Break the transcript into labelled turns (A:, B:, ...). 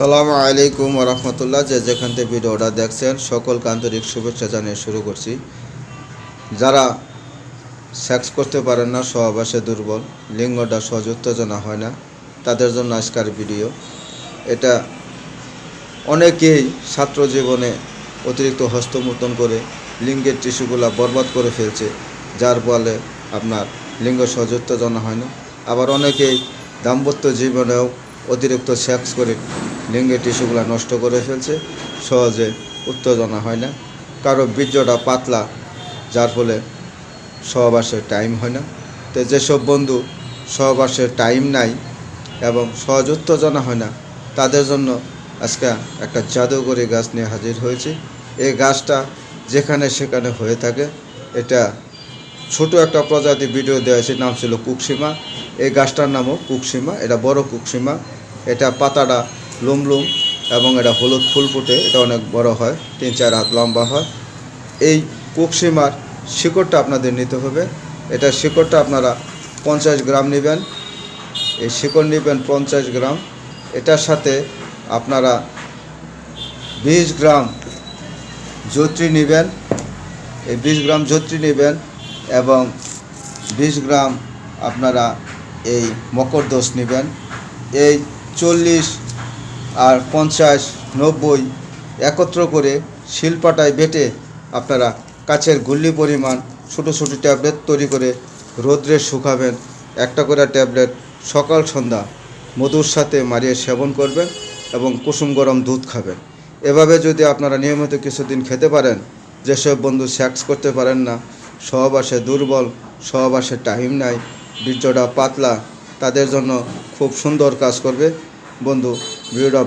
A: আসসালামু আলাইকুম রহমতুল্লাহ। যেখান থেকে ভিডিওটা দেখছেন সকলকে আন্তরিক শুভেচ্ছা জানিয়ে শুরু করছি। যারা সেক্স করতে পারেন না, সহবাসে দুর্বল, লিঙ্গটা সহজ উত্তেজনা হয় না, তাদের জন্য আজকের ভিডিও। এটা অনেকেই ছাত্র জীবনে অতিরিক্ত হস্তমৈথুন করে লিঙ্গের টিস্যুগুলো বরবাদ করে ফেলছে, যার ফলে আপনার লিঙ্গ সহজ উত্তেজনা হয় না। আবার অনেকেই দাম্পত্য জীবনেও অতিরিক্ত সেক্স করে লিঙ্গের টিস্যুগুলো নষ্ট করে ফেলছে, সহজে উত্তেজনা হয় না। কারো বীর্যটা পাতলা, যার ফলে সহবাসের টাইম হয় না। তো যেসব বন্ধু সহবাসের টাইম নাই এবং সহজ উত্তেজনা হয় না, তাদের জন্য আজকে একটা জাদুকরি গাছ নিয়ে হাজির হয়েছি। এই গাছটা যেখানে সেখানে হয়ে থাকে। এটা ছোট একটা প্রজাতি ভিডিও দেওয়া হয়েছে, নাম ছিল কুকসীমা। এই গাছটার নামও কুকসীমা। এটা বড় কুকসীমা। এটা পাতাটা লুমলুম এবং এটা হলুদ ফুল ফুটে। এটা অনেক বড় হয়, 3-4 হাত লম্বা হয়। এই কুকসীমার শিকড়টা আপনাদের নিতে হবে। এটা শিকড়টা আপনারা 50 গ্রাম নেবেন। এই শিকড় নেবেন 50 গ্রাম। এটার সাথে আপনারা 20 গ্রাম জৈত্রী নেবেন। এই 20 গ্রাম জৈত্রী নেবেন এবং 20 গ্রাম আপনারা এই মকরদোষ নেবেন। এই 40 আর 50, 90 একত্র করে শিলপাটায় বেটে আপনারা কাছের গুল্লি পরিমাণ ছোটো ছোটো ট্যাবলেট তৈরি করে রোদ্রে শুকাবেন। একটা করে ট্যাবলেট সকাল সন্ধ্যা মধুর সাথে মারিয়ে সেবন করবেন এবং কুসুম গরম দুধ খাবেন। এভাবে যদি আপনারা নিয়মিত কিছুদিন খেতে পারেন, যেসব বন্ধু সেক্স করতে পারেন না, সহবাসে দুর্বল, সহবাসে টাইম নাই, বীর্যটা পাতলা, তাদের জন্য খুব সুন্দর কাজ করবে। বন্ধু, ভিডিওটা